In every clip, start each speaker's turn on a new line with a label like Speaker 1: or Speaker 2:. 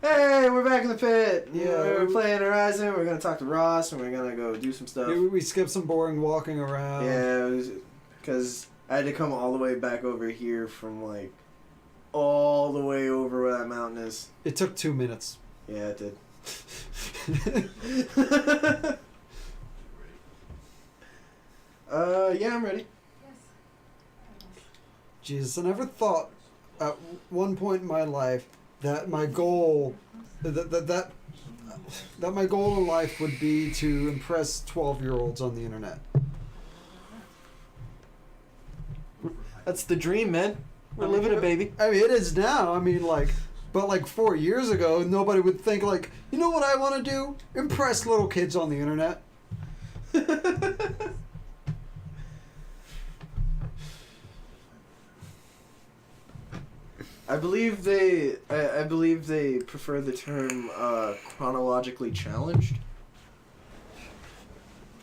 Speaker 1: Hey, we're back in the pit.
Speaker 2: Yeah,
Speaker 1: we're playing Horizon. We're gonna talk to Ross, and we're gonna go do some stuff.
Speaker 2: We skipped some boring walking around.
Speaker 1: Yeah, because I had to come all the way back over here from like all the way over where that mountain is.
Speaker 2: It took 2 minutes.
Speaker 1: Yeah, it did. Yeah, I'm ready.
Speaker 2: Jesus, I never thought at one point in my life that my goal, that my goal in life would be to impress 12-year-olds on the internet.
Speaker 1: That's the dream, man. We're living it, baby.
Speaker 2: I mean, it is now. I mean, but 4 years ago, nobody would think you know what I want to do? Impress little kids on the internet.
Speaker 1: I believe they prefer the term chronologically challenged.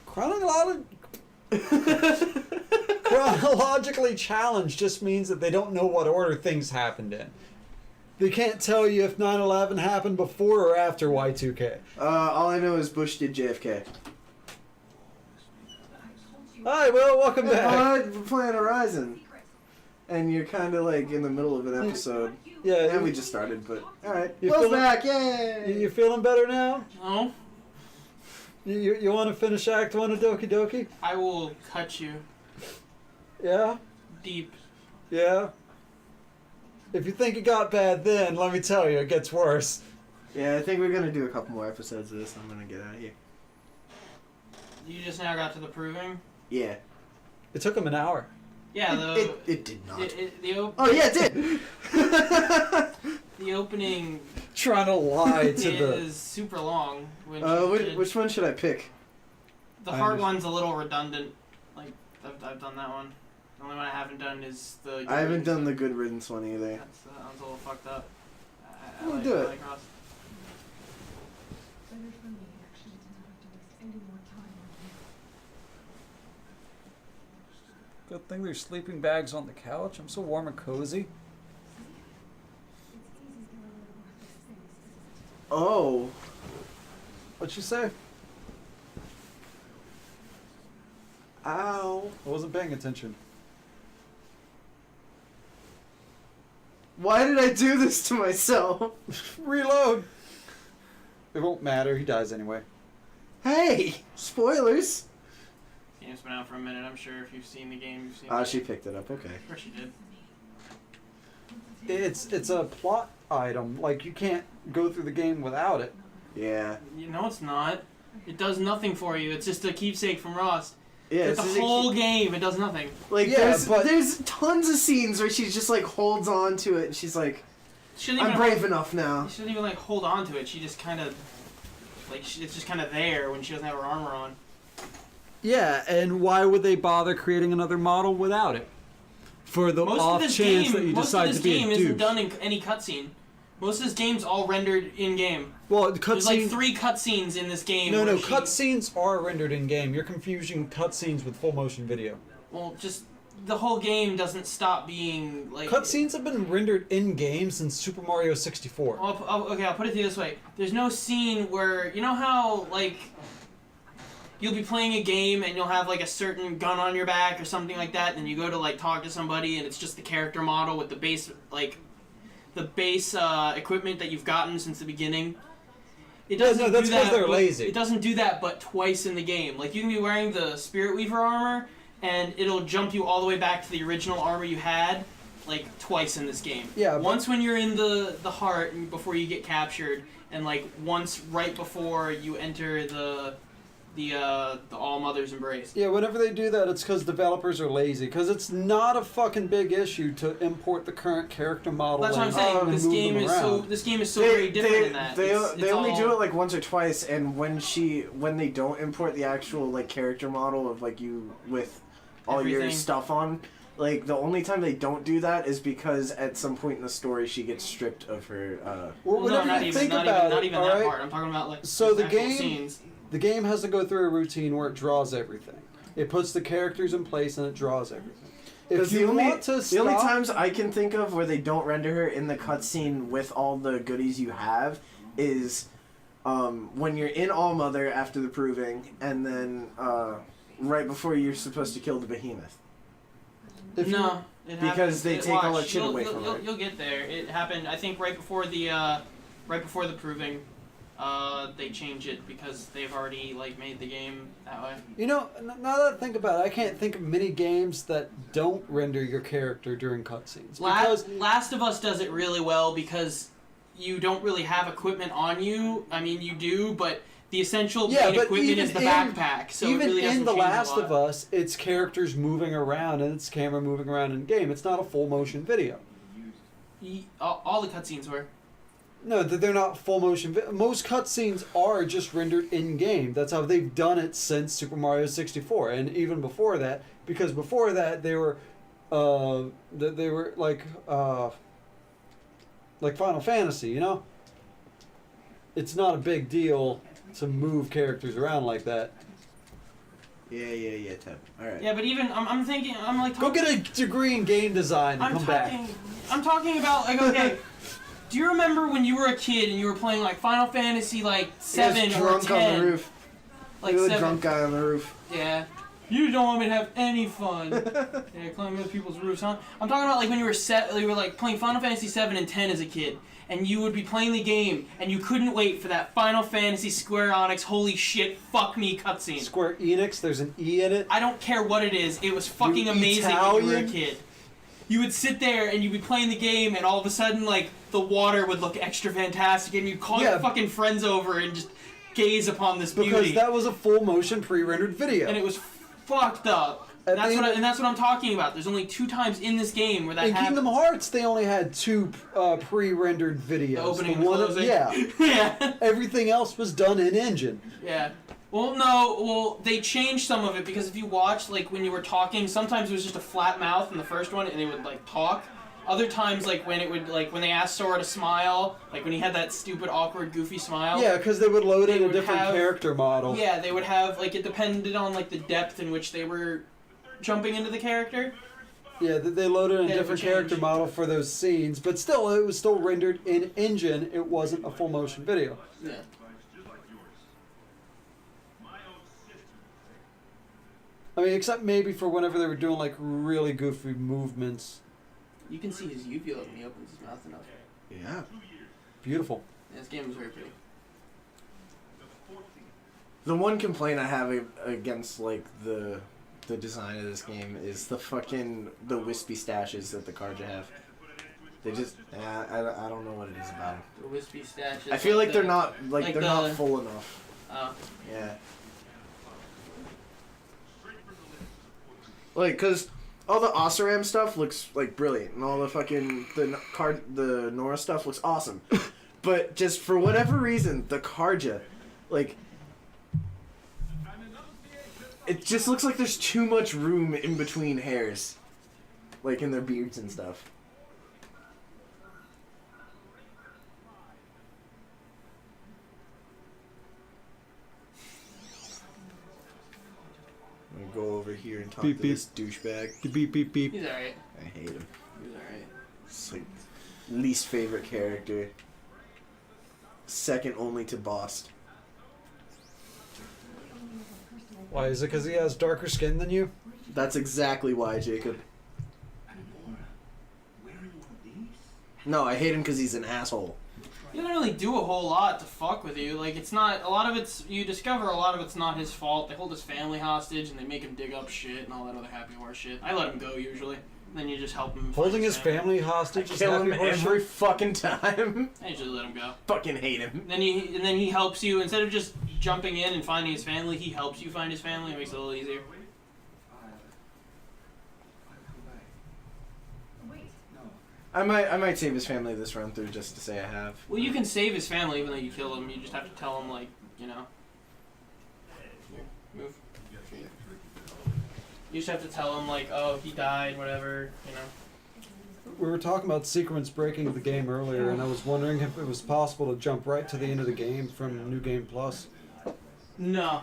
Speaker 2: Chronologically challenged just means that they don't know what order things happened in. They can't tell you if 9/11 happened before or after Y2K.
Speaker 1: All I know is Bush did JFK.
Speaker 2: Hi, Will. Welcome back.
Speaker 1: We're playing Horizon. And you're kind of in the middle of an episode.
Speaker 2: Yeah.
Speaker 1: And we just started, but alright.
Speaker 2: Will's
Speaker 1: back, yay!
Speaker 2: You feeling better now?
Speaker 3: No.
Speaker 2: You want to finish Act 1 of Doki Doki?
Speaker 3: I will cut you.
Speaker 2: Yeah?
Speaker 3: Deep.
Speaker 2: Yeah? If you think it got bad then, let me tell you, it gets worse.
Speaker 1: Yeah, I think we're going to do a couple more episodes of this. I'm going to get out of here.
Speaker 3: You just now got to the proving?
Speaker 1: Yeah.
Speaker 2: It took him an hour.
Speaker 3: Yeah,
Speaker 1: it did not.
Speaker 3: Oh,
Speaker 1: yeah, it did!
Speaker 3: The opening
Speaker 2: Trying to lie to
Speaker 3: is super long.
Speaker 1: Which one should I pick?
Speaker 3: The hard one's a little redundant. I've done that one. The only one I haven't done is the...
Speaker 1: I haven't done the Good Riddance one either.
Speaker 3: That one's a little fucked up.
Speaker 1: We'll do it.
Speaker 3: Ross.
Speaker 4: Good thing there's sleeping bags on the couch. I'm so warm and cozy.
Speaker 1: Oh.
Speaker 2: What'd you say?
Speaker 1: Ow.
Speaker 2: I wasn't paying attention.
Speaker 1: Why did I do this to myself?
Speaker 2: Reload! It won't matter, he dies anyway.
Speaker 1: Hey! Spoilers!
Speaker 3: The game's been out for a minute. I'm sure if you've seen the game, you've seen the
Speaker 1: She
Speaker 3: game.
Speaker 1: picked it up, okay.
Speaker 3: Of course you did.
Speaker 2: It's a plot item. You can't go through the game without it.
Speaker 1: Yeah.
Speaker 3: You know it's not. It does nothing for you. It's just a keepsake from Ross.
Speaker 1: Yeah,
Speaker 3: It's the whole game. It does nothing.
Speaker 1: There's tons of scenes where she just holds on to it and she's like, I'm brave enough now.
Speaker 3: She doesn't even hold on to it. She just kind of it's just kind of there when she doesn't have her armor on.
Speaker 2: Yeah, and why would they bother creating another model without it? For the off chance that you decide to be a douche.
Speaker 3: Most of this game isn't done in any cutscene. Most of this game's all rendered in-game.
Speaker 2: Well,
Speaker 3: There's 3 cutscenes in this game.
Speaker 2: No, cutscenes are rendered in-game. You're confusing cutscenes with full motion video.
Speaker 3: Well, just the whole game doesn't stop being
Speaker 2: Cutscenes have been rendered in-game since Super Mario 64.
Speaker 3: Okay, I'll put it to you this way. There's no scene where, you know how, you'll be playing a game and you'll have, a certain gun on your back or something like that, and you go to, talk to somebody and it's just the character model with the base, equipment that you've gotten since the beginning. It doesn't
Speaker 2: that's
Speaker 3: do that.
Speaker 2: Because they're lazy.
Speaker 3: It doesn't do that, but twice in the game. You can be wearing the Spirit Weaver armor, and it'll jump you all the way back to the original armor you had, twice in this game.
Speaker 2: Yeah.
Speaker 3: Once when you're in the heart before you get captured, and once right before you enter the All Mother's Embrace.
Speaker 2: Yeah, whenever they do that, it's because developers are lazy. Because it's not a fucking big issue to import the current character model.
Speaker 3: That's what I'm saying.
Speaker 2: This
Speaker 3: game is so very different in that.
Speaker 1: They only do it once or twice, and when they don't import the actual character model of you with all your stuff on. The only time they don't do that is because at some point in the story she gets stripped of her.
Speaker 3: Not even that part. I'm talking about
Speaker 2: so the game.
Speaker 3: Scenes.
Speaker 2: The game has to go through a routine where it draws everything. It puts the characters in place and it draws everything. If
Speaker 1: the
Speaker 2: you
Speaker 1: only,
Speaker 2: want to
Speaker 1: the only
Speaker 2: stop-
Speaker 1: times I can think of where they don't render her in the cutscene with all the goodies you have is when you're in All Mother after the proving, and then right before you're supposed to kill the behemoth.
Speaker 3: It
Speaker 1: Because
Speaker 3: happens.
Speaker 1: they take all that shit
Speaker 3: You'll-
Speaker 1: away
Speaker 3: you'll-
Speaker 1: from
Speaker 3: you'll,
Speaker 1: her.
Speaker 3: You'll get there. It happened, I think, right before the proving. They change it because they've already like made the game that way.
Speaker 2: You know, now that I think about it, I can't think of many games that don't render your character during cutscenes. Because
Speaker 3: Last of Us does it really well because you don't really have equipment on you. I mean, you do, but the essential main equipment is the backpack. So
Speaker 2: even
Speaker 3: it really doesn't
Speaker 2: in The
Speaker 3: change a
Speaker 2: Last
Speaker 3: lot.
Speaker 2: of Us, it's characters moving around and it's camera moving around in game. It's not a full motion video.
Speaker 3: All the cutscenes were.
Speaker 2: No, they're not full motion. Most cutscenes are just rendered in game. That's how they've done it since Super Mario 64, and even before that, because before that they were like Final Fantasy. You know, it's not a big deal to move characters around like that.
Speaker 1: Yeah, Ted. All right.
Speaker 3: Yeah, but even I'm thinking I'm like
Speaker 2: Go get a degree in game design and come back.
Speaker 3: I'm talking about like okay. Do you remember when you were a kid and you were playing like Final Fantasy like 7 or 10?
Speaker 1: Drunk on the roof.
Speaker 3: Like
Speaker 1: You're the
Speaker 3: 7.
Speaker 1: drunk guy on the roof.
Speaker 3: Yeah. You don't want me to have any fun. Yeah, climbing other people's roofs, huh? I'm talking about like when you were like playing Final Fantasy 7 and 10 as a kid, and you would be playing the game, and you couldn't wait for that Final Fantasy Square Enix holy shit fuck me cutscene.
Speaker 2: Square Enix, there's an E in it.
Speaker 3: I don't care what it is. It was fucking amazing when you were a kid. You would sit there and you'd be playing the game, and all of a sudden, like, the water would look extra fantastic, and you'd call your fucking friends over and just gaze upon this beauty.
Speaker 2: Because that was a full motion pre-rendered video.
Speaker 3: And it was fucked up. And that's what I'm talking about. There's only 2 times in this game where that
Speaker 2: in
Speaker 3: happens.
Speaker 2: Kingdom Hearts, they only had 2 pre-rendered videos.
Speaker 3: The opening and closing.
Speaker 2: Yeah. Everything else was done in engine.
Speaker 3: Yeah. Well, they changed some of it because if you watch, like, when you were talking, sometimes it was just a flat mouth in the first one, and they would, like, talk. Other times, like, when they asked Sora to smile, like, when he had that stupid, awkward, goofy smile.
Speaker 2: Yeah, because they would load in a different character model.
Speaker 3: Yeah, they would have, like, it depended on, like, the depth in which they were jumping into the character.
Speaker 2: Yeah, they loaded in a different character model for those scenes, but still, it was still rendered in engine. It wasn't a full motion video.
Speaker 3: Yeah.
Speaker 2: I mean, except maybe for whenever they were doing, like, really goofy movements.
Speaker 3: You can see his uvula when he opens his mouth enough.
Speaker 1: Yeah.
Speaker 2: Beautiful.
Speaker 3: Yeah, this game was very pretty.
Speaker 1: The one complaint I have against, like, the design of this game is the wispy stashes that the Karja have. They just, I don't know what it is about them.
Speaker 3: The wispy stashes.
Speaker 1: I feel like they're not, like they're not full enough.
Speaker 3: Oh.
Speaker 1: Yeah. Like, cause all the Osaram stuff looks like brilliant, and all the fucking the Nora stuff looks awesome, but just for whatever reason, the Karja, like, it just looks like there's too much room in between hairs, like in their beards and stuff. I'm gonna go over here and talk to this douchebag.
Speaker 2: Beep, beep, beep.
Speaker 3: He's alright.
Speaker 1: I hate him.
Speaker 3: He's alright.
Speaker 1: It's like least favorite character. Second only to Bost.
Speaker 2: Why, is it because he has darker skin than you?
Speaker 1: That's exactly why, Jacob. No, I hate him because he's an asshole.
Speaker 3: He doesn't really do a whole lot to fuck with you. Like, it's not, a lot of it's, you discover a lot of it's not his fault. They hold his family hostage and they make him dig up shit and all that other happy horse shit. I let him go usually. Then you just help him.
Speaker 2: Holding his family hostage is
Speaker 1: Kill him
Speaker 2: happy horse
Speaker 1: every
Speaker 2: shit?
Speaker 1: fucking time.
Speaker 3: I usually let him go.
Speaker 1: Fucking hate him.
Speaker 3: And then he helps you, instead of just jumping in and finding his family, he helps you find his family. It makes it a little easier.
Speaker 1: I might save his family this run through just to say I have.
Speaker 3: Well, you can save his family even though you kill him. You just have to tell him, like, you know. Here, move. You just have to tell him, like, oh, he died, whatever, you know.
Speaker 2: We were talking about sequence breaking the game earlier, and I was wondering if it was possible to jump right to the end of the game from New Game Plus.
Speaker 3: No.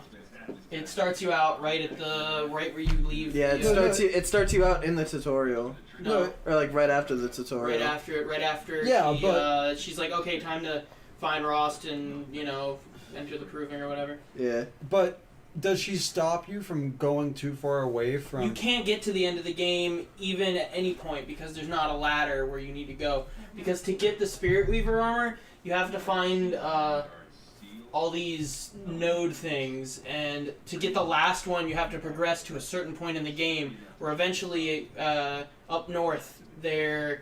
Speaker 3: It starts you out right where you leave.
Speaker 1: Yeah, it starts you out in the tutorial.
Speaker 3: No,
Speaker 1: Or like right after the tutorial.
Speaker 3: right after.
Speaker 2: Yeah,
Speaker 3: she's like, okay, time to find Rost and enter the proving or whatever.
Speaker 1: Yeah.
Speaker 2: But does she stop you from going too far away from?
Speaker 3: You can't get to the end of the game even at any point because there's not a ladder where you need to go. Because to get the Spirit Weaver armor, you have to find all these node things, and to get the last one, you have to progress to a certain point in the game where eventually up north there's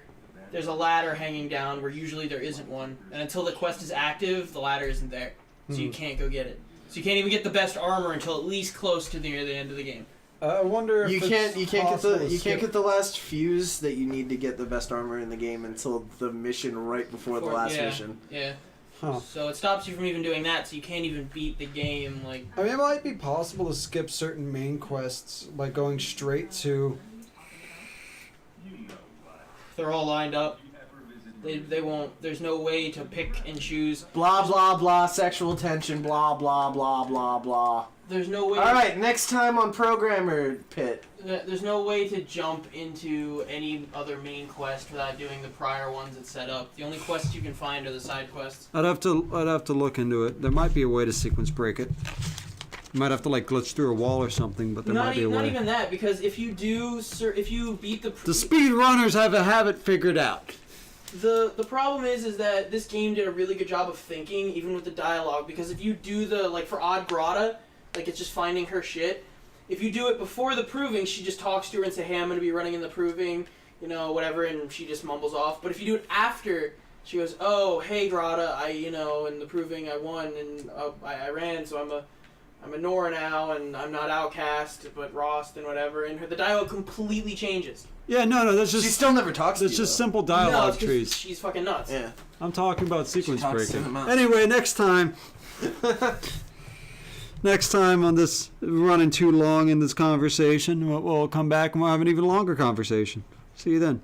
Speaker 3: a ladder hanging down where usually there isn't one, and until the quest is active, the ladder isn't there, so you can't go get it. So you can't even get the best armor until at least close to near the end of the game.
Speaker 2: I wonder if
Speaker 1: you can't get the last fuse that you need to get the best armor in the game until the mission right before the last mission.
Speaker 3: Yeah.
Speaker 2: Huh.
Speaker 3: So it stops you from even doing that, so you can't even beat the game. Like,
Speaker 2: I mean, it might be possible to skip certain main quests by going straight to.
Speaker 3: they're all lined up. They won't. There's no way to pick and choose.
Speaker 1: Blah blah blah. Sexual tension. Blah blah blah blah blah.
Speaker 3: There's no way.
Speaker 1: All right, next time on Programmer Pit.
Speaker 3: There's no way to jump into any other main quest without doing the prior ones that set up. The only quests you can find are the side quests.
Speaker 2: I'd have to look into it. There might be a way to sequence break it. You might have to like glitch through a wall or something, but there might be a way.
Speaker 3: Not even that, because if you beat
Speaker 2: the speed runners have it figured out.
Speaker 3: The problem is that this game did a really good job of thinking, even with the dialogue. Because if you do for Odd Grata, like it's just finding her shit. If you do it before the proving, she just talks to her and say, "Hey, I'm gonna be running in the proving," whatever, and she just mumbles off. But if you do it after, she goes, "Oh, hey, Grata, in the proving I won and I ran, so I'm a Nora now, and I'm not outcast, but Rost and whatever," and the dialogue completely changes.
Speaker 2: Yeah, no, that's just.
Speaker 1: She still never talks to you.
Speaker 2: That's just simple dialogue
Speaker 3: no,
Speaker 2: trees.
Speaker 3: She's fucking nuts.
Speaker 1: Yeah.
Speaker 2: I'm talking about sequence breaking.
Speaker 1: out.
Speaker 2: Anyway, next time. Next time on this, running too long in this conversation, we'll come back and we'll have an even longer conversation. See you then.